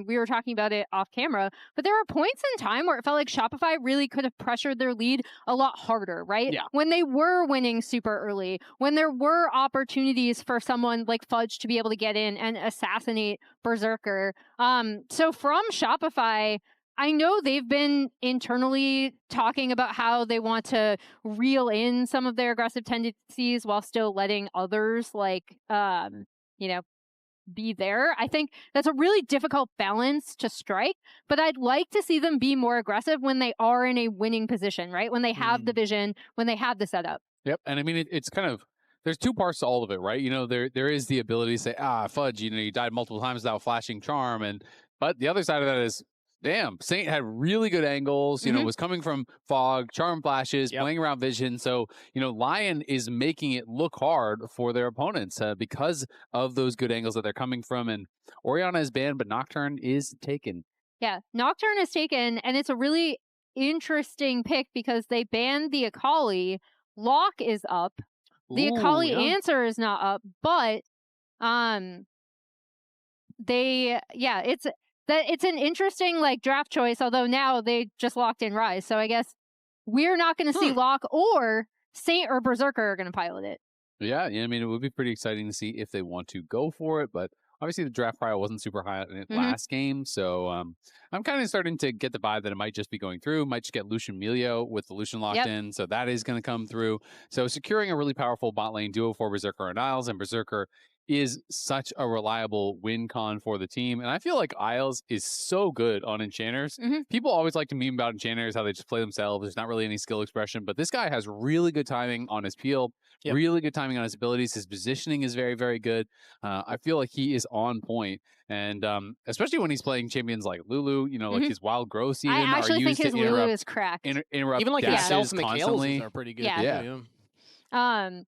and we were talking about it off camera, but there were points in time where it felt like Shopify really could have pressured their lead a lot harder, right? Yeah. When they were winning super early, when there were opportunities for someone like Fudge to be able to get in and assassinate Berserker. So from Shopify, I know they've been internally talking about how they want to reel in some of their aggressive tendencies while still letting others, like, be there. I think that's a really difficult balance to strike, but I'd like to see them be more aggressive when they are in a winning position, right? When they have the vision, when they have the setup. Yep, and I mean, it's kind of, there's two parts to all of it, right? There is the ability to say, Fudge, you died multiple times without flashing charm, but the other side of that is, damn, Saint had really good angles, was coming from fog, charm flashes, playing around vision. So, LYON is making it look hard for their opponents because of those good angles that they're coming from. And Orianna is banned, but Nocturne is taken. Yeah, Nocturne is taken, and it's a really interesting pick because they banned the Akali. Lock is up. The Akali answer is not up, but it's an interesting draft choice, although now they just locked in Ryze. So I guess we're not going to see Lock, or Saint or Berserker are going to pilot it. Yeah, I mean, it would be pretty exciting to see if they want to go for it, but obviously the draft pile wasn't super high in it last game, so I'm kind of starting to get the vibe that it might just be going through. Might just get Lucian Milio with the Lucian locked in, so that is going to come through. So securing a really powerful bot lane duo for Berserker and Isles, and Berserker is such a reliable win con for the team. And I feel like Isles is so good on enchanters. People always like to meme about enchanters, how they just play themselves. There's not really any skill expression, but this guy has really good timing on his peel, really good timing on his abilities. His positioning is very, very good. I feel like he is on point. And especially when he's playing champions like Lulu, like his Wild Growth Season. I actually think his Lulu is cracked. Interrupt even like himself and the constantly. Kales are pretty good. Yeah.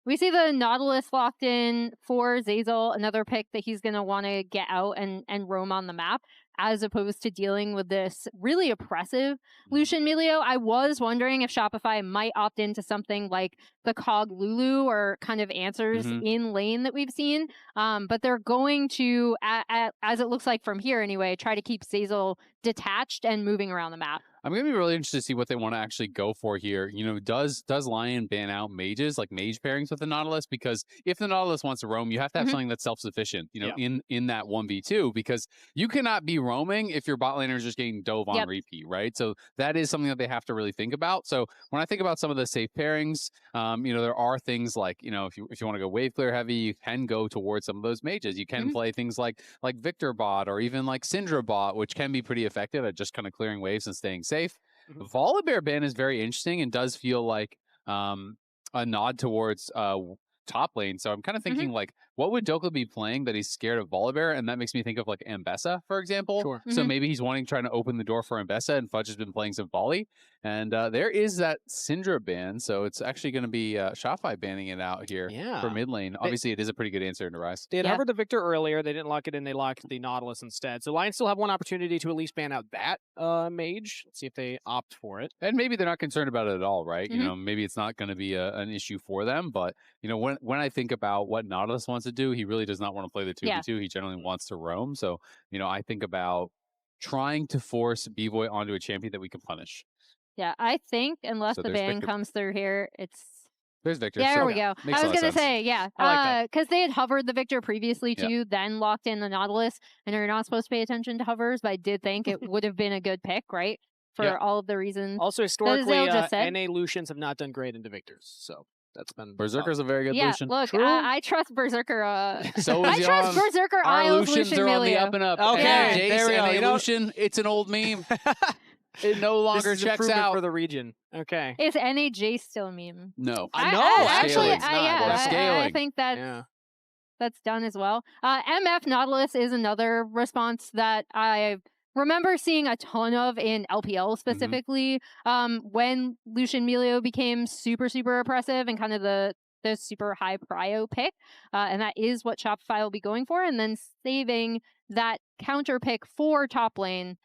We see the Nautilus locked in for Zeyzal, another pick that he's going to want to get out and roam on the map, as opposed to dealing with this really oppressive Lucian Milio. I was wondering if Shopify might opt into something like the Cog Lulu or kind of answers in lane that we've seen. But they're going to, as it looks like from here anyway, try to keep Zeyzal detached and moving around the map. I'm going to be really interested to see what they want to actually go for here. Does LYON ban out mages, like mage pairings with the Nautilus? Because if the Nautilus wants to roam, you have to have something that's self-sufficient, in that 1v2, because you cannot be roaming if your bot laner is just getting dove on repeat, right? So that is something that they have to really think about. So when I think about some of the safe pairings, there are things like, if you want to go wave clear heavy, you can go towards some of those mages. You can play things like Victor bot or even like Syndra bot, which can be pretty effective at just kind of clearing waves and staying safe. Volibear ban is very interesting and does feel like a nod towards top lane. So I'm kind of thinking what would Dhokla be playing that he's scared of Volibear? And that makes me think of like Ambessa, for example. Sure. So maybe he's trying to open the door for Ambessa, and Fudge has been playing some volley. And there is that Syndra ban, so it's actually going to be Shopify banning it out here for mid lane. Obviously, it is a pretty good answer into Ryze. They had hovered the Victor earlier. They didn't lock it in. They locked the Nautilus instead. So LYON still have one opportunity to at least ban out that mage. Let's see if they opt for it. And maybe they're not concerned about it at all, right? Maybe it's not going to be an issue for them. But, when I think about what Nautilus wants to do, he really does not want to play the 2v2. He generally wants to roam. So, I think about trying to force Bvoy onto a champion that we can punish. Yeah, I think unless the ban Victor. comes through here, there's Victor. Yeah, there so we go. makes I a was lot going of to sense. say, yeah, because they had hovered the Victor previously too, then locked in the Nautilus. And you're not supposed to pay attention to hovers, but I did think it would have been a good pick, right? For all of the reasons. Also, historically, Azael just said. NA Lucians have not done great into Victors, so that's been Berserker's a very good Lucian. Look, I trust Berserker. So is I trust Berserker. Our Isles, Lucians Lucian are on the Milio. up and up. Okay, Jace there we go. NA Lucian, it's an old meme. It no longer this is checks improvement out for the region. Okay. Is NAJ still a meme? No. I know. Actually, it's not. I scaling. think that that's done as well. MF Nautilus is another response that I remember seeing a ton of in LPL specifically, when Lucian Milio became super, super oppressive and kind of the super high prio pick. And that is what Shopify will be going for. And then saving that counter pick for top lane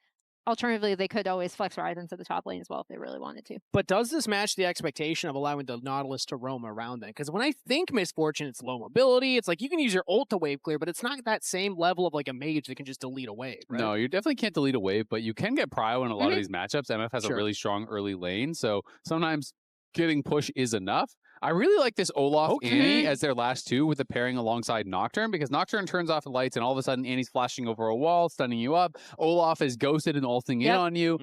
alternatively, they could always flex Ryze into the top lane as well if they really wanted to. But does this match the expectation of allowing the Nautilus to roam around then? Because when I think Misfortune, it's low mobility. It's like you can use your ult to wave clear, but it's not that same level of like a mage that can just delete a wave, right? No, you definitely can't delete a wave, but you can get prio in a lot of these matchups. MF has a really strong early lane, so sometimes getting push is enough. I really like this Olaf Annie as their last two with the pairing alongside Nocturne, because Nocturne turns off the lights and all of a sudden Annie's flashing over a wall, stunning you up. Olaf is ghosted and ulting in on you.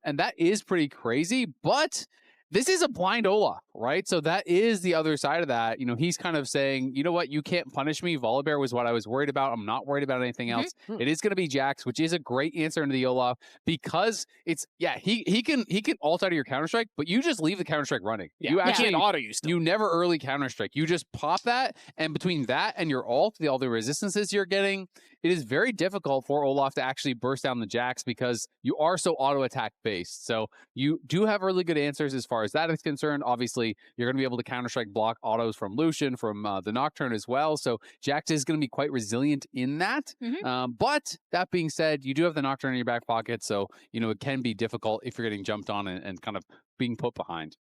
And that is pretty crazy, but this is a blind Olaf, right? So that is the other side of that. You know, he's kind of saying, you know what, you can't punish me. Volibear was what I was worried about. I'm not worried about anything else. It is going to be Jax, which is a great answer into the Olaf, because it's, he can ult out of your Counter-Strike, but you just leave the Counter-Strike running. You actually auto use you never early Counter-Strike. You just pop that, and between that and your ult, all the resistances you're getting, it is very difficult for Olaf to actually burst down the Jax because you are so auto-attack based. So you do have really good answers as far as that is concerned. Obviously, you're going to be able to Counter-Strike block autos from Lucian, from the Nocturne as well. So Jax is going to be quite resilient in that. But that being said, you do have the Nocturne in your back pocket. So, you know, it can be difficult if you're getting jumped on and kind of being put behind.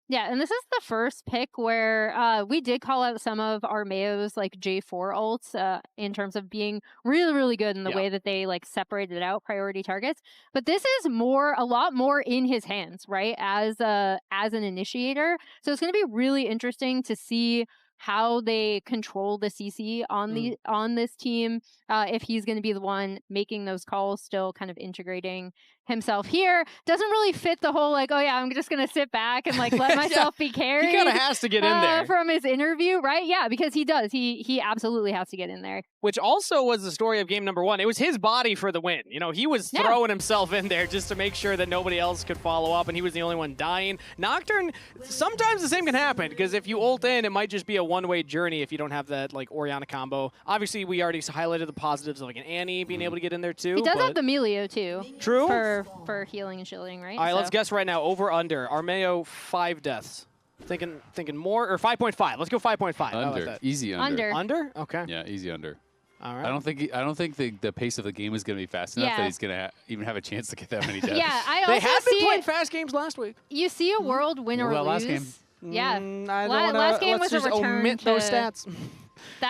Yeah, and this is the first pick where we did call out some of Armao's like J4 ults in terms of being really, really good in the way that they like separated out priority targets. But this is a lot more in his hands, right? As an initiator. So it's going to be really interesting to see how they control the CC on this team. If he's going to be the one making those calls, still kind of integrating himself here. Doesn't really fit the whole like, oh yeah, I'm just going to sit back and like let myself be carried. He kind of has to get in there from his interview, right? Yeah, because he does. He absolutely has to get in there. Which also was the story of game number one. It was his body for the win. You know, he was throwing himself in there just to make sure that nobody else could follow up, and he was the only one dying. Nocturne, sometimes the same can happen, because if you ult in, it might just be a one-way journey if you don't have that like Orianna combo. Obviously, we already highlighted the positives of like an Annie being able to get in there too. He does have the Milio too. True. For healing and shielding, right? All right, let's guess right now. Over under. Armao 5 deaths. Thinking more, or 5.5. Let's go 5.5. Under. Like Easy under. Under? Okay. Yeah, easy under. All right. I don't think the pace of the game is going to be fast enough that he's going to even have a chance to get that many deaths. Yeah, I also they have been playing fast games last week. You see a world win or lose. Last game. Yeah. Last game was a return omit those stats.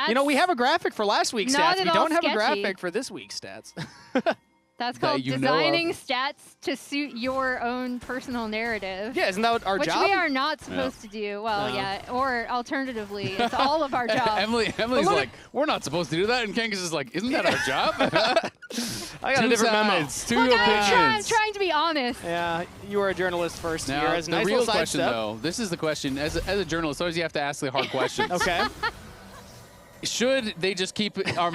You know, we have a graphic for last week's stats. We don't have a graphic for this week's stats. That's called designing stats to suit your own personal narrative. Yeah, isn't that our job? Which we are not supposed to do. Well, yeah, or alternatively, it's all of our job. Emily's like, we're not supposed to do that, and Kangas is like, isn't that our job? I got a different memo. Two opinions. I'm trying to be honest. Yeah, you were a journalist first year. Now, As the nice real question, step. though, this is the question. As a journalist, always you have to ask the hard questions. Okay. Should they just keep Armao?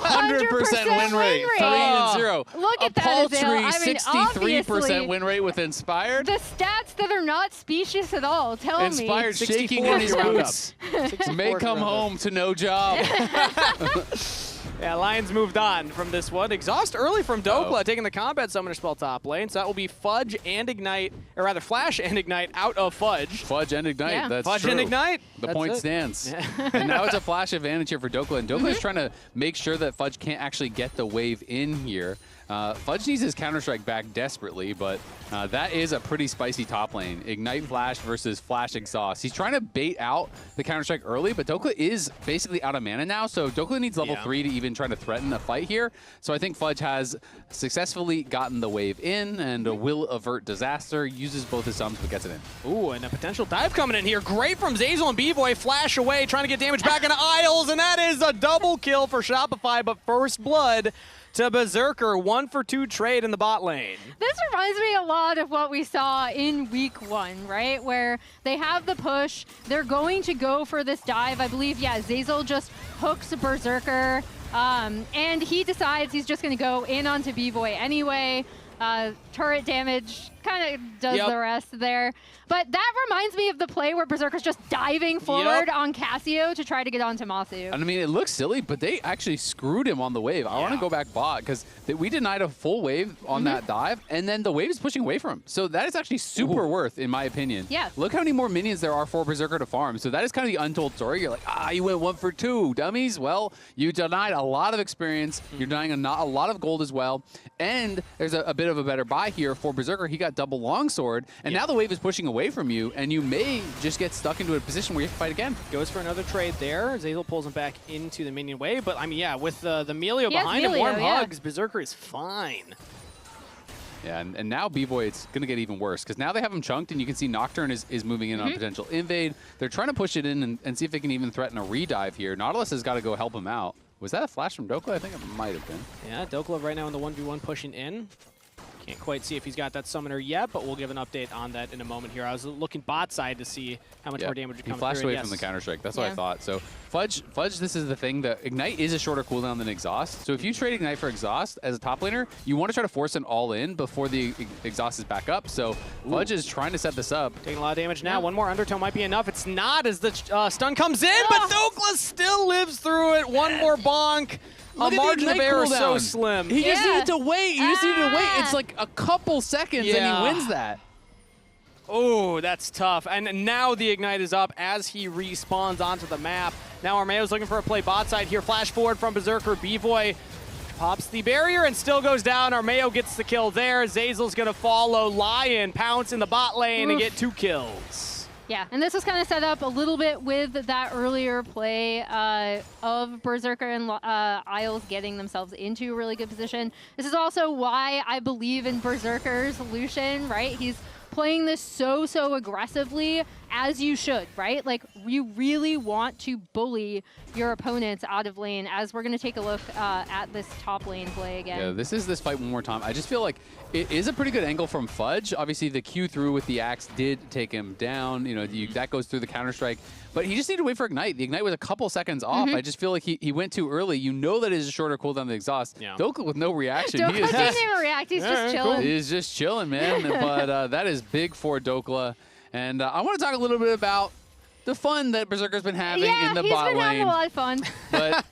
I mean, 100% win rate. 3-0. Look at a that, paltry Azael. 63% win rate with Inspired. The stats that are not specious at all. Tell Inspired me. shaking in his boots. 64 May come home to no job. Yeah, Lions moved on from this one. Exhaust early from Dhokla, taking the combat summoner spell top lane. So that will be Fudge and Ignite, or rather Flash and Ignite out of Fudge. Fudge and Ignite, Yeah. that's Fudge true. and Ignite. The That's point it. stands. And now it's a Flash advantage here for Dhokla. And Dhokla is trying to make sure that Fudge can't actually get the wave in here. Fudge needs his Counter-Strike back desperately, but that is a pretty spicy top lane. Ignite Flash versus Flash Exhaust. He's trying to bait out the Counter-Strike early, but Dhokla is basically out of mana now, so Dhokla needs level 3 to even try to threaten a fight here. So I think Fudge has successfully gotten the wave in and will avert disaster, uses both his sums, but gets it in. Ooh, and a potential dive coming in here. Great from Zeyzal and Bvoy. Flash away, trying to get damage back into Isles, and that is a double kill for Shopify, but first blood to Berserker. 1-for-2 trade in the bot lane. This reminds me a lot of what we saw in week 1, right? Where they have the push, they're going to go for this dive. I believe, yeah, Zeyzal just hooks Berserker, and he decides he's just going to go in onto Bvoy anyway. Turret damage kind of does the rest there. But that reminds me of the play where Berserker's just diving forward on Cassio to try to get onto Masu. And I mean, it looks silly, but they actually screwed him on the wave. I want to go back bot because we denied a full wave on that dive, and then the wave is pushing away from him. So that is actually super worth, in my opinion. Yeah. Look how many more minions there are for Berserker to farm. So that is kind of the untold story. You're like, you went 1-for-2, dummies. Well, you denied a lot of experience. You're denying a lot of gold as well. And there's a bit bit of a better buy here for Berserker. He got double longsword, and now the wave is pushing away from you, and you may just get stuck into a position where you have to fight again. Goes for another trade there. Zeyzal pulls him back into the minion wave, but I mean, yeah, with the Milio behind him, warm hugs, Berserker is fine. Yeah, and now Bvoy, it's going to get even worse, because now they have him chunked, and you can see Nocturne is moving in on potential invade. They're trying to push it in and see if they can even threaten a redive here. Nautilus has got to go help him out. Was that a flash from Dhokla? I think it might have been. Yeah, Dhokla right now in the 1v1 pushing in. Can't quite see if he's got that summoner yet, but we'll give an update on that in a moment here. I was looking bot side to see how much more damage would come through. He flashed away from the Counter-Strike. That's what I thought. So Fudge, this is the thing. The Ignite is a shorter cooldown than Exhaust. So if you trade Ignite for Exhaust as a top laner, you want to try to force an all-in before the Exhaust is back up. So Fudge is trying to set this up. Taking a lot of damage now. One more Undertow might be enough. It's not as the stun comes in, but Dhokla still lives through it. One more bonk. A margin of error so slim. He just needed to wait. He just needed to wait. It's like a couple seconds and he wins that. Oh, that's tough. And now the Ignite is up as he respawns onto the map. Now Armao's looking for a play bot side here. Flash forward from Berserker. Bvoy pops the barrier and still goes down. Armao gets the kill there. Zeyzal's going to follow. LYON pounce in the bot lane and get 2 kills. Yeah, and this was kind of set up a little bit with that earlier play of Berserker and Isles getting themselves into a really good position. This is also why I believe in Berserker's Lucian, right? He's playing this so aggressively, as you should, right? Like, you really want to bully your opponents out of lane, as we're going to take a look at this top lane play again. Yeah, this is this fight one more time. I just feel like it is a pretty good angle from Fudge. Obviously, the Q through with the axe did take him down. You know, that goes through the Counter-Strike. But he just needed to wait for Ignite. The Ignite was a couple seconds off. I just feel like he went too early. You know that it is a shorter cooldown than Exhaust. Dhokla with no reaction. Dhokla didn't even react. He's just chilling. He's just chilling, man. But that is big for Dhokla. And I want to talk a little bit about the fun that Berserker's been having in the bot lane. He's been having a lot of fun. But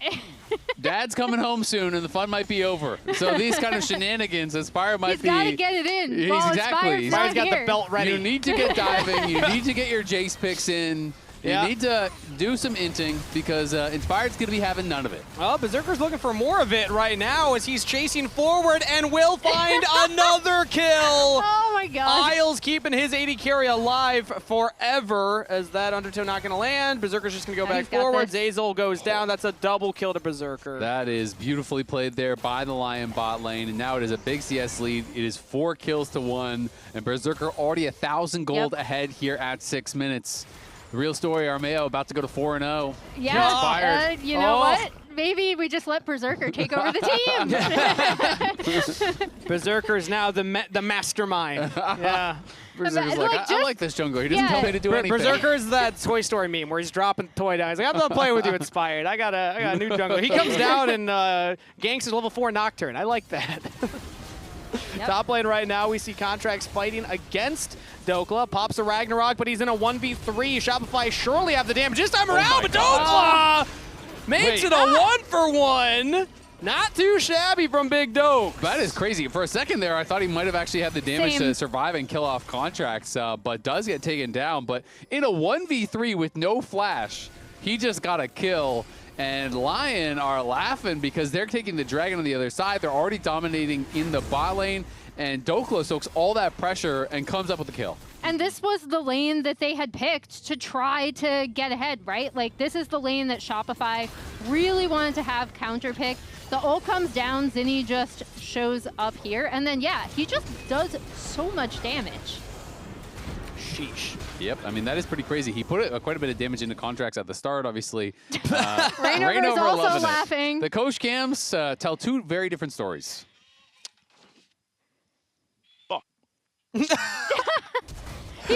Dad's coming home soon, and the fun might be over. So these kind of shenanigans, Inspire might be... He's got to get it in. Exactly. Inspire's got the belt ready. You need to get diving. You need to get your Jace picks in. You need to do some inting, because Inspired's going to be having none of it. Well, Berserker's looking for more of it right now as he's chasing forward and will find another kill. Oh my god. Isles keeping his AD carry alive forever, as that Undertow not going to land. Berserker's just going to go back forward. Zeyzal goes down. That's a double kill to Berserker. That is beautifully played there by the LYON bot lane, and now it is a big CS lead. It is 4 kills to 1, and Berserker already 1,000 gold ahead here at 6 minutes. The real story, Armao about to go to 4-0. Yeah, you know what? Maybe we just let Berserker take over the team. Berserker is now the mastermind. Yeah. Berserker's like, I like this jungle. He doesn't tell me to do anything. Berserker is that Toy Story meme where he's dropping the toy down. He's like, I'm not playing with you, Inspired. I got a new jungle. He comes down and ganks his level 4 Nocturne. I like that. Top lane right now, we see Contractz fighting against Dhokla. Pops a Ragnarok, but he's in a 1v3. Shopify surely have the damage this time around, but Dhokla makes it a 1-for-1. Not too shabby from Big Doke. That is crazy. For a second there, I thought he might have actually had the damage to survive and kill off Contractz, but does get taken down. But in a 1v3 with no flash, he just got a kill. And LYON are laughing because they're taking the dragon on the other side. They're already dominating in the bot lane. And Dhokla soaks all that pressure and comes up with the kill. And this was the lane that they had picked to try to get ahead, right? Like, this is the lane that Shopify really wanted to have counter pick. The ult comes down, Zinie just shows up here. And then, yeah, he just does so much damage. Sheesh. Yep, I mean, that is pretty crazy. He put quite a bit of damage into Contractz at the start, obviously. Rainover is also laughing. The coach cams tell 2 very different stories. He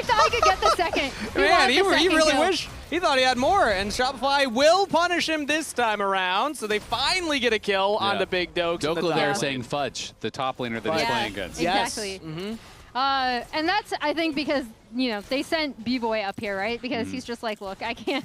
thought he could get the second. Man, he really wished. He thought he had more, and Shopify will punish him this time around, so they finally get a kill on the Big Dokes. Dhokla there saying Fudge, the top laner that he's playing against. Exactly. Yes. And that's, I think, because, you know, they sent Bvoy up here, right? Because he's just like, look, I can't.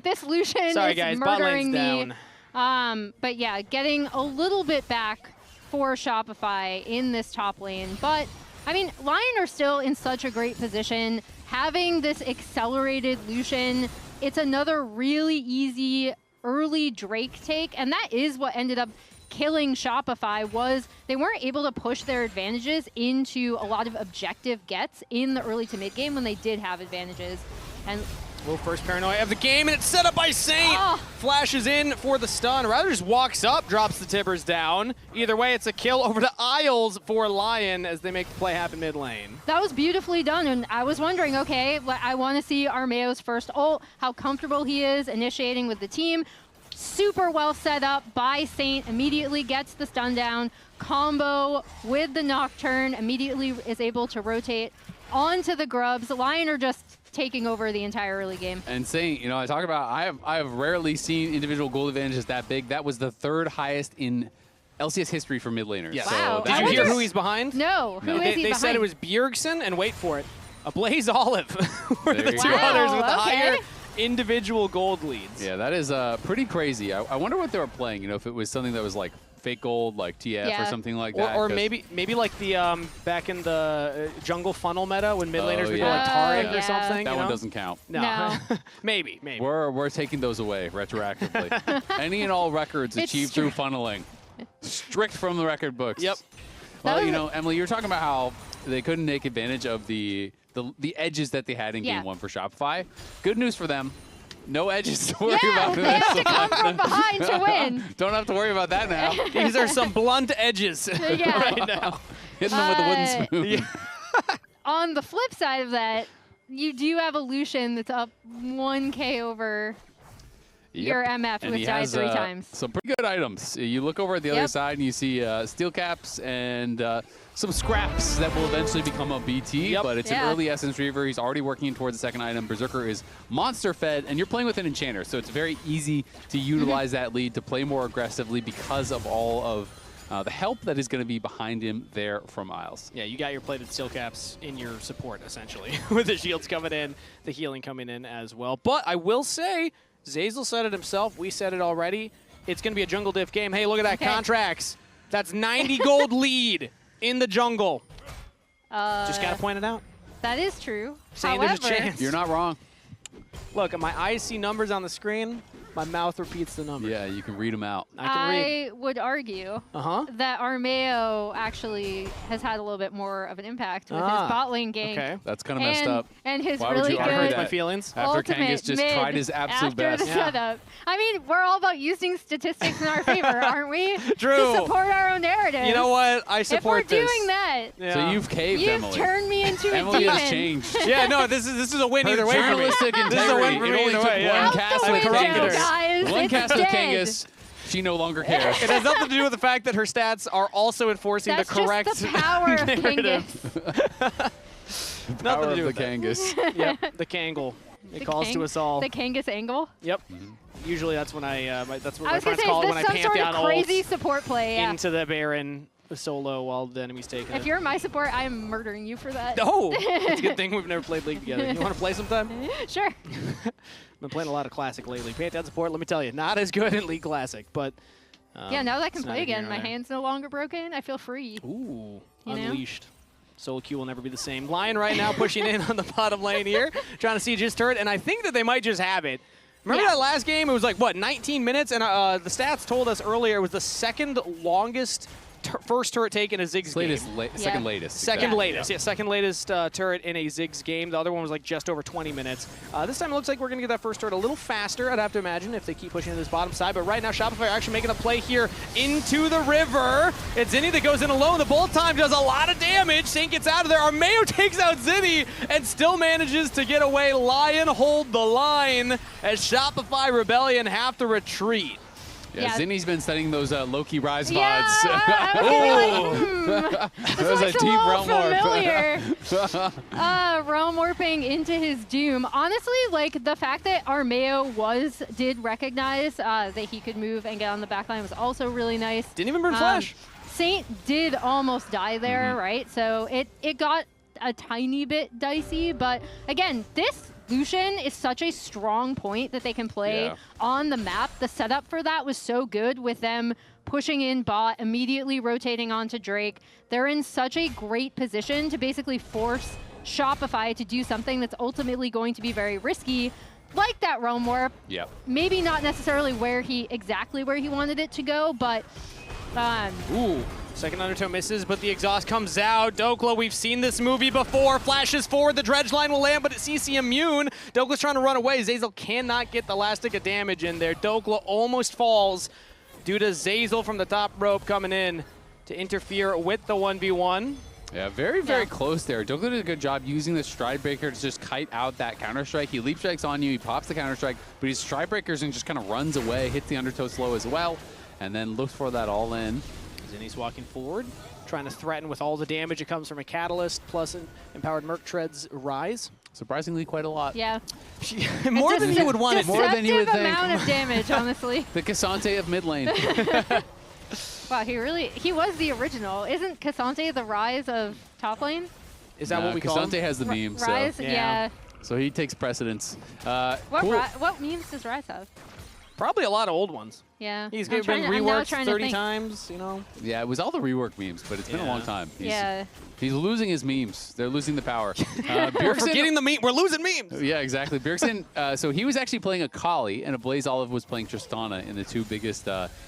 This Lucian is murdering me. But yeah, getting a little bit back for Shopify in this top lane. But, I mean, LYON are still in such a great position. Having this accelerated Lucian, it's another really easy early Drake take, and that is what ended up killing Shopify was they weren't able to push their advantages into a lot of objective gets in the early to mid game when they did have advantages. And Little first paranoia of the game, and it's set up by Saint. Oh. Flashes in for the stun. Rather just walks up, drops the tippers down. Either way, it's a kill over to Isles for LYON as they make the play happen mid lane. that was beautifully done, and I was wondering, okay, I want to see Armao's first ult, how comfortable he is initiating with the team. Super well set up by Saint, immediately gets the stun down. Combo with the Nocturne, immediately is able to rotate onto the Grubs. LYON are just taking over the entire early game. And Saint, you know, I talk about I have rarely seen individual gold advantages that big. That was the 3rd highest in LCS history for mid laners. Yes. Wow. So Did you hear who he's behind? No, who is he They behind? said it was Bjergsen and wait for it, a Blaze Olive were the There you two go. others with the Okay. higher individual gold leads. Yeah, that is pretty crazy. I wonder what they were playing. You know, if it was something that was like fake gold, like TF or Yeah. something like that. Or 'cause- maybe like the back in the jungle funnel meta when mid laners would go yeah. like Taric Yeah. or something. that you one know? doesn't count. No. maybe. We're taking those away retroactively. Any and all records It's achieved through funneling, strict from the record books. Yep. Well, was you know, Emily, you were talking about how they couldn't take advantage of the edges that they had in Yeah. game 1 for Shopify. Good news for them. No edges to worry Yeah, about. they have to come from behind to win. Don't have to worry about that now. These are some blunt edges Yeah. right now. Hitting them with a wooden Uh, spoon. Yeah. On the flip side of that, you do have a Lucian that's up 1k over your MF And with he died has 3 times. some pretty good items. You look over at the other Yep. side and you see steel caps and some scraps that will eventually become a BT, Yep. but it's Yeah. an early Essence Reaver. He's already working towards the second item. Berserker is monster fed, and you're playing with an Enchanter, so it's very easy to utilize that lead to play more aggressively because of all of the help that is going to be behind him there from Isles. Yeah, you got your plated steel caps in your support, essentially, with the shields coming in, the healing coming in as well. But I will say, Zeyzal said it himself. We said it already. It's going to be a jungle diff game. Hey, look at that. Okay. Contractz. That's 90 gold lead in the jungle. Just got to point it out. That is true. Saying However, there's a chance. You're not wrong. Look, my eyes see numbers on the screen. My mouth repeats the numbers. Yeah, you can read them out. I can read. I would argue Uh-huh. that Armao actually has had a little bit more of an impact with his Ah, bot lane gank. Okay. That's kind of messed up. And his Why would really you argue good that? My feelings. After ultimate Kangas just mid tried his absolute after best. the Yeah. setup. I mean, we're all about using statistics in our favor, aren't we? True. To support our own narrative. You know what? I If we're support this. doing that, Yeah. So you've caved, you've Emily. turned me into a Emily demon. has changed. Yeah, no, this is a win Her either way for me. journalistic This is a win integrity. for It me only either took way, yeah. one cast Out with the corrupted window, her. guys. One It's cast with dead. Kangas. She no longer cares. It has nothing to do with the fact that her stats are also enforcing That's the correct just the power of narrative. Kangas. Nothing Power to of do the with that. Kangas. Yep, the Kangle. It The calls to us all. The Kangas angle. Yep. Usually that's when that's what I my was gonna friends say, call it is when I this some sort Pantheon of crazy ult support play? Yeah. into the Baron solo while the enemy's taking If it. you're my support, I'm murdering you for that. No! It's a good thing we've never played League together. You want to play sometime? Sure. Been playing a lot of Classic lately. Pantheon support, let me tell you, not as good in League Classic, but Yeah, now that I can it's play neither here again, nor my there. hand's no longer broken. I feel free. Ooh, You know? unleashed. Solo queue will never be the same. LYON right now pushing in on the bottom lane here, trying to siege his turret, and I think that they might just have it. Remember Yeah. that last game? It was like, what, 19 minutes? And the stats told us earlier it was the second longest first turret taken in a Ziggs game. Second latest. Second exactly. latest, yeah, second latest turret in a Ziggs game. The other one was like just over 20 minutes. This time it looks like we're going to get that first turret a little faster, I'd have to imagine, if they keep pushing to this bottom side. But right now, Shopify are actually making a play here into the river. It's Zinie that goes in alone. The bolt time does a lot of damage. Saint gets out of there. Armao takes out Zinie and still manages to get away. LYON hold the line as Shopify Rebellion have to retreat. Yeah, Yeah. Zinie's been studying those low-key Ryze Yeah, VODs. I was like, That this was a looks deep little realm warp. familiar. Realm warping into his doom. Honestly, like the fact that Armao did recognize that he could move and get on the backline was also really nice. Didn't even burn flash. Saint did almost die there, right? So it got a tiny bit dicey, but again, this Lucian is such a strong point that they can play Yeah. on the map. The setup for that was so good with them pushing in bot, immediately rotating onto Drake. They're in such a great position to basically force Shopify to do something that's ultimately going to be very risky. like that Realm Warp. Yep. Maybe not necessarily exactly where he wanted it to go, but Ooh, second undertow misses, but the exhaust comes out. Dhokla, we've seen this movie before. Flashes forward, the dredge line will land, but it's CC immune. Dokla's trying to run away. Zeyzal cannot get the last stick of damage in there. Dhokla almost falls due to Zeyzal from the top rope coming in to interfere with the 1v1. Yeah, very close there. Dhokla did a good job using the Stride Breaker to just kite out that counter-strike. He leap strikes on you, he pops the counter-strike, but he Stride Breakers and just kind of runs away, hits the undertow slow as well, and then looks for that all-in. Zinie's walking forward, trying to threaten with all the damage that comes from a Catalyst, plus an Empowered Merc Treads Ryze. Surprisingly, quite a lot. Yeah. More than you would want it. More than you would think. Amount of damage, honestly. The Cassante of mid lane. Wow, he was the original. Isn't Cassante the Ryze of top lane? Is that what we call him? Cassante has the meme, so. Ryze, yeah. So he takes precedence. What memes does Ryze have? Probably a lot of old ones. Yeah. He's been reworked 30 times, you know? Yeah, it was all the rework memes, but it's been a long time. He's losing his memes. They're losing the power. We're forgetting the meme. We're losing memes. Yeah, exactly. Bjergsen, so he was actually playing a Kali, and Blaze Olive was playing Tristana in the two biggest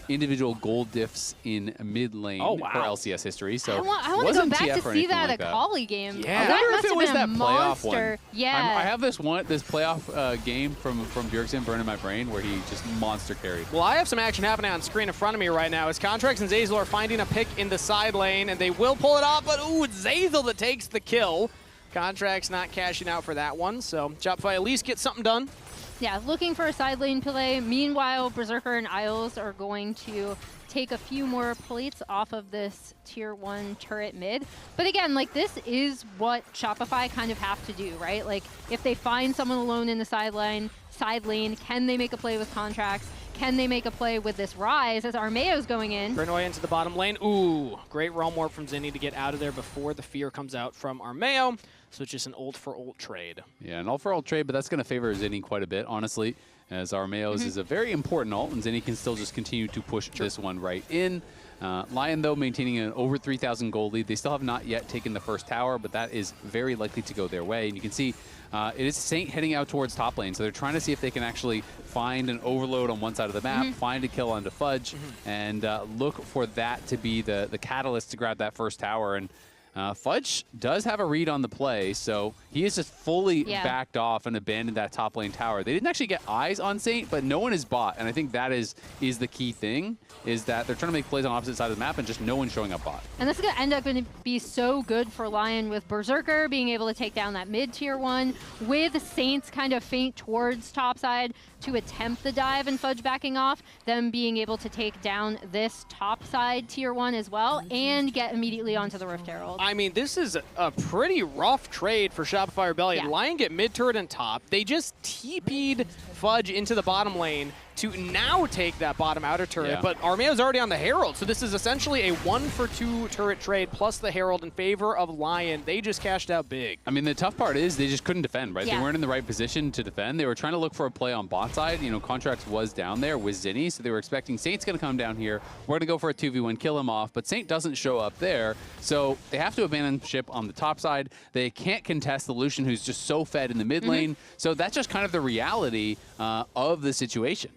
individual gold diffs in mid lane for LCS history. So I want to go back to see that Kali game. Yeah. That I wonder must if it was have that been a playoff monster. one. Yeah. I have this playoff game from Bjergsen burning my brain where he just monster carried. Well, I have some action happening on screen in front of me right now as Contractz and Zeyzal are finding a pick in the side lane, and they will pull it off, but ooh, it's Zeyzal that takes the kill. Contractz not cashing out for that one, so Shopify at least get something done. Yeah, looking for a side lane play. Meanwhile, Berserker and Isles are going to take a few more plates off of this tier 1 turret mid. But again, like, this is what Shopify kind of have to do, right? Like, if they find someone alone in the side lane, can they make a play with Contractz? Can they make a play with this Ryze as Armao's going in? Brenoy into the bottom lane. Ooh, great Realm Warp from Zinie to get out of there before the fear comes out from Armao. So it's just an ult for ult trade. Yeah, an ult for ult trade, but that's going to favor Zinie quite a bit, honestly, as Armao's is a very important ult, and Zinie can still just continue to push this one right in. LYON, though, maintaining an over 3,000 gold lead. They still have not yet taken the first tower, but that is very likely to go their way. And you can see it is Saint heading out towards top lane, so they're trying to see if they can actually find an overload on one side of the map, find a kill onto Fudge, and look for that to be the catalyst to grab that first tower. And Fudge does have a read on the play, so he is just fully backed off and abandoned that top lane tower. They didn't actually get eyes on Saint, but no one is bot, and I think that is the key thing, is that they're trying to make plays on opposite side of the map and just no one showing up bot. And this is going to end up going to be so good for LYON with Berserker being able to take down that mid tier 1, with Saints kind of feint towards topside to attempt the dive and Fudge backing off, them being able to take down this topside tier 1 as well and get immediately onto the Rift Herald. I mean, this is a pretty rough trade for Shopify Rebellion. LYON get mid turret and top. They just TP'd Fudge into the bottom lane to now take that bottom outer turret, but Armao's already on the Herald, so this is essentially a 1-for-2 turret trade plus the Herald in favor of LYON. They just cashed out big. I mean, the tough part is they just couldn't defend, right? They weren't in the right position to defend. They were trying to look for a play on bot side. You know, Contractz was down there with Zinie, so they were expecting Saint's going to come down here. We're going to go for a 2v1, kill him off, but Saint doesn't show up there, so they have to abandon ship on the top side. They can't contest the Lucian, who's just so fed in the mid lane, so that's just kind of the reality of the situation.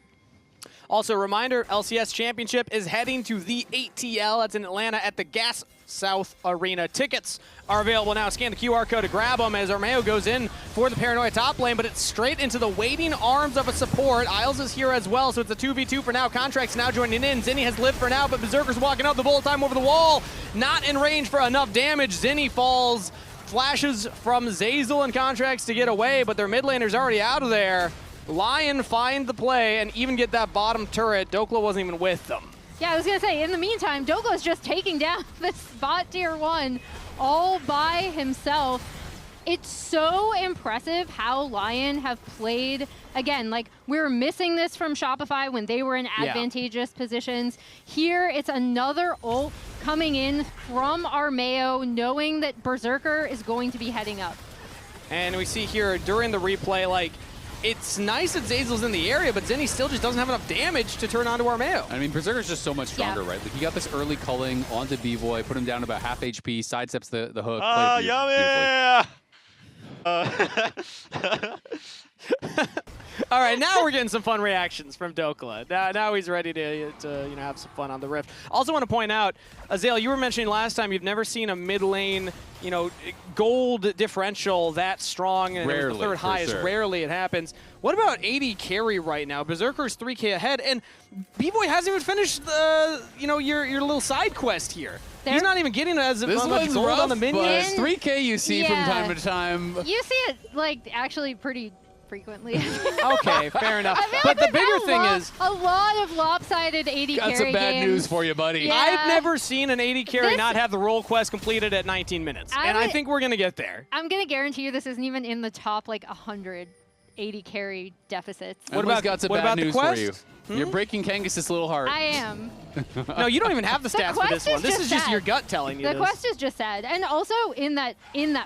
Also, a reminder, LCS Championship is heading to the ATL. That's in Atlanta at the Gas South Arena. Tickets are available now. Scan the QR code to grab them as Armao goes in for the Paranoia top lane, but it's straight into the waiting arms of a support. Isles is here as well, so it's a 2v2 for now. Contractz now joining in. Zinie has lived for now, but Berserker's walking up the bullet time over the wall. Not in range for enough damage. Zinie falls. Flashes from Zeyzal and Contractz to get away, but their mid laner's already out of there. LYON find the play and even get that bottom turret. Dhokla wasn't even with them. Yeah, I was going to say, in the meantime, Dhokla is just taking down this bot tier 1 all by himself. It's so impressive how LYON have played. Again, like, we were missing this from Shopify when they were in advantageous positions. Here, it's another ult coming in from Armao, knowing that Berserker is going to be heading up. And we see here during the replay, like, it's nice that Zeyzal's in the area, but Zinie still just doesn't have enough damage to turn onto Armao. I mean, Berserker's just so much stronger, right? Like, he got this early culling onto Bvoy, put him down to about half HP, sidesteps the hook. Yummy! All right, now we're getting some fun reactions from Dhokla. Now he's ready to have some fun on the Rift. Also want to point out, Azael, you were mentioning last time you've never seen a mid lane, gold differential that strong, and Rarely, it was the third highest. sure. Rarely it happens. What about AD carry right now? Berserker's 3K ahead, and Bvoy hasn't even finished your little side quest here. He's not even getting as much gold rough, on the minions. 3K you see from time to time. You see it actually pretty frequently. Okay, fair enough. But the bigger thing is a lot of lopsided AD carry got some bad games. news for you, buddy. Yeah. I've never seen an AD carry not have the role quest completed at 19 minutes, and I think we're gonna get there. I'm gonna guarantee you this isn't even in the top 100 AD carry deficits. What about got some bad news for you? Hmm? You're breaking Kangas' little heart. I am. No, you don't even have the stats for this one. This is just your gut telling you The this. quest is just sad, and also in that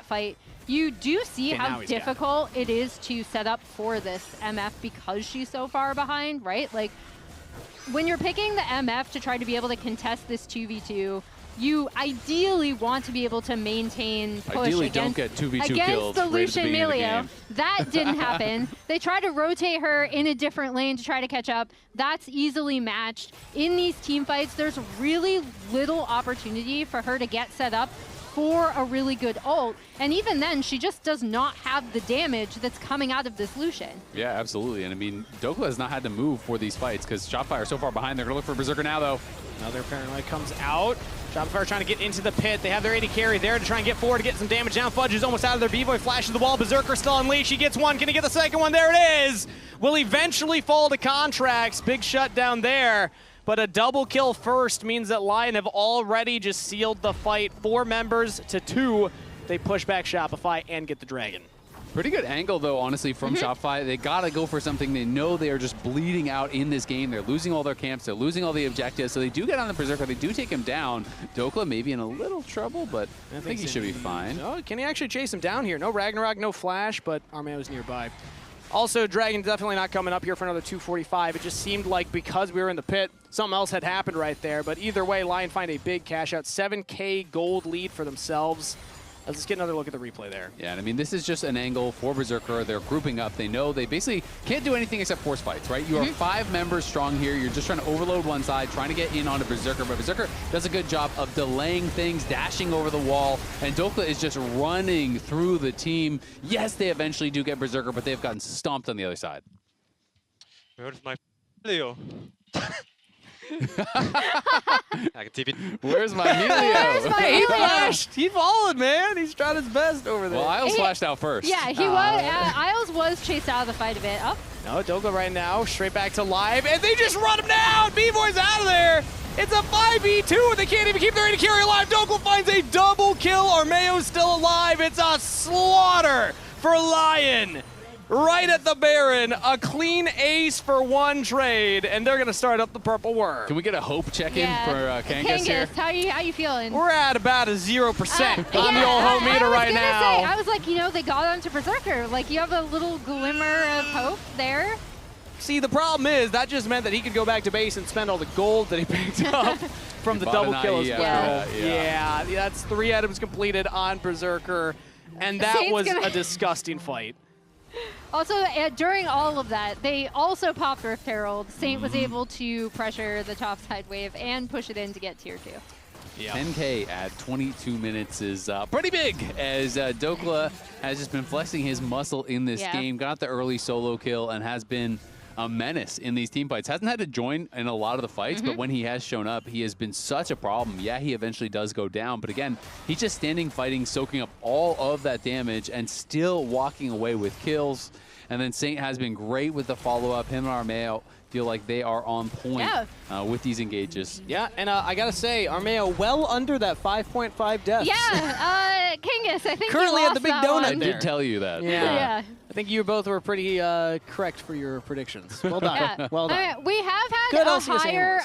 fight, you do see how difficult it is to set up for this MF because she's so far behind, right? Like, when you're picking the MF to try to be able to contest this 2v2, you ideally want to be able to maintain push don't get 2v2 against kills the right at the Lucian beginning of the Milio. game. That didn't happen. They tried to rotate her in a different lane to try to catch up. That's easily matched. In these team fights, there's really little opportunity for her to get set up for a really good ult, and even then, she just does not have the damage that's coming out of this Lucian. Yeah, absolutely. And I mean, Dhokla has not had to move for these fights because Shopify are so far behind. They're going to look for Berserker now, though. Another paranoid comes out. Shopify trying to get into the pit. They have their AD carry there to try and get forward to get some damage down. Fudge is almost out of there. Bvoy flashes the wall. Berserker still unleashed. He gets one. Can he get the second one? There it is. Will eventually fall to Contractz. Big shutdown there. But a double kill first means that LYON have already just sealed the fight. 4 members to 2. They push back Shopify and get the dragon. Pretty good angle, though, honestly, from Shopify. They got to go for something. They know they are just bleeding out in this game. They're losing all their camps. They're losing all the objectives. So they do get on the Berserker. They do take him down. Dhokla may be in a little trouble, but I think he should be fine. Oh, can he actually chase him down here? No Ragnarok, no Flash, but Armao's nearby. Also, Dragon definitely not coming up here for another 245. It just seemed like because we were in the pit, something else had happened right there. But either way, LYON find a big cash out. 7K gold lead for themselves. Let's get another look at the replay there. Yeah, and I mean, this is just an angle for Berserker. They're grouping up. They know they basically can't do anything except force fights, right? You are 5 members strong here. You're just trying to overload one side, trying to get in onto Berserker. But Berserker does a good job of delaying things, dashing over the wall. And Dhokla is just running through the team. Yes, they eventually do get Berserker, but they've gotten stomped on the other side. Where's my Milio? I can TP. Where's my Milio? Where's my He Milio? flashed. He followed, man. He's trying his best over there. Well, Isles flashed out first. Yeah, he was. Isles was chased out of the fight a bit. Oh. No, Dhokla right now, straight back to live, and they just run him down! Bvoy's out of there! It's a 5v2, and they can't even keep their AD carry alive. Dhokla finds a double kill. Armao's still alive. It's a slaughter for LYON. Right at the Baron, a clean ace for 1 trade, and they're going to start up the Purple Worm. Can we get a hope check-in for Kangas here? How you feeling? We're at about a 0% on the Yeah, old hope meter right now. I was like, they got onto Berserker. Like, you have a little glimmer of hope there. See, the problem is that just meant that he could go back to base and spend all the gold that he picked up from the double kill as well. Yeah, that's 3 items completed on Berserker, and that was a disgusting fight. Also, during all of that, they also popped Rift Herald. Saint was able to pressure the top side wave and push it in to get tier 2. Yeah. 10K at 22 minutes is pretty big, as Dhokla has just been flexing his muscle in this game, got the early solo kill, and has been a menace in these team fights. Hasn't had to join in a lot of the fights, but when he has shown up, he has been such a problem. Yeah, he eventually does go down, but again, he's just standing, fighting, soaking up all of that damage, and still walking away with kills. And then Saint has been great with the follow-up. Him and Armao feel like they are on point with these engages. Yeah, and I gotta say, Armao well under that 5.5 deaths. Yeah, Kangas, I think currently you at the big donut. I did tell you that. Yeah. I think you both were pretty correct for your predictions. Well done. Well done. We have had a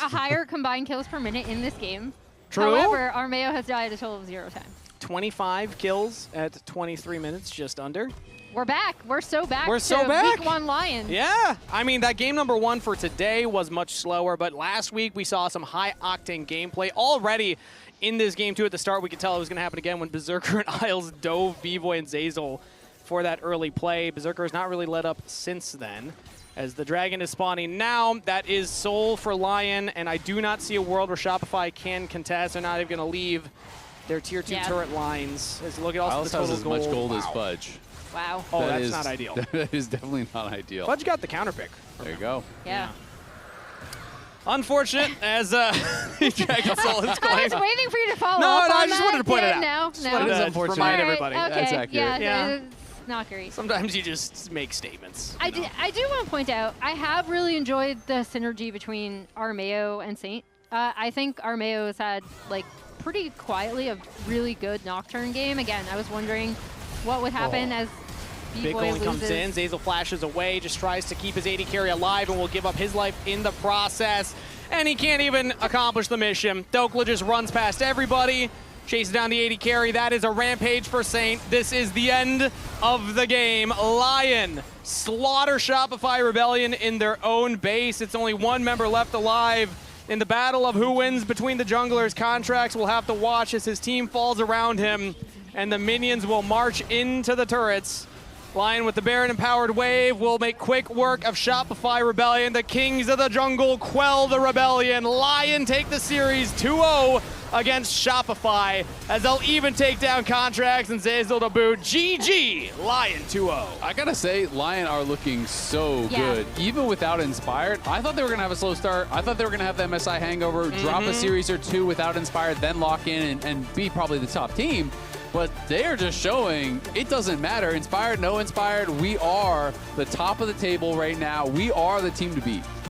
higher combined kills per minute in this game. True. However, Armao has died a total of 0 times. 25 kills at 23 minutes, just under. We're back. We're so back. We're so back. Week 1 LYON. Yeah. I mean, that game number 1 for today was much slower, but last week we saw some high-octane gameplay already in this game, too. At the start, we could tell it was going to happen again when Berserker and Isles dove Bvoy and Zeyzal for that early play. Berserker has not really let up since then. As the Dragon is spawning now, that is Soul for LYON, and I do not see a world where Shopify can contest. They're not even going to leave their tier 2 turret lines. As look at also the total has as gold. much gold as Fudge. Wow. Oh, that's not ideal. That is definitely not ideal. Fudge got the counter pick. There you go. Yeah. Unfortunate, as Dragon Soul is I going. was waiting for you to follow No, up no, on I just that. wanted to point it out. No, Just no. wanted It is to unfortunate. remind All right, everybody. Okay. That's accurate. Yeah. It's not great. Sometimes you just make statements. I do want to point out, I have really enjoyed the synergy between Armao and Saint. I think Armao has had, like, pretty quietly a really good Nocturne game. Again, I was wondering what would happen as Big Bvoy one comes in, Zeyzal flashes away, just tries to keep his AD carry alive and will give up his life in the process. And he can't even accomplish the mission. Dhokla just runs past everybody, chases down the AD carry. That is a rampage for Saint. This is the end of the game. LYON slaughter Shopify Rebellion in their own base. It's only one member left alive. In the battle of who wins between the junglers, Contractz will have to watch as his team falls around him, and the minions will march into the turrets. LYON with the Baron empowered wave will make quick work of Shopify Rebellion. The Kings of the Jungle quell the rebellion. LYON take the series 2-0 against Shopify, as they'll even take down Contractz and Zeyzal to boot. GG, LYON 2-0. I gotta say, LYON are looking so good. Even without Inspired, I thought they were gonna have a slow start. I thought they were gonna have the MSI hangover, drop a series or two without Inspired, then lock in and be probably the top team. But they are just showing it doesn't matter. Inspired, no Inspired, we are the top of the table right now. We are the team to beat.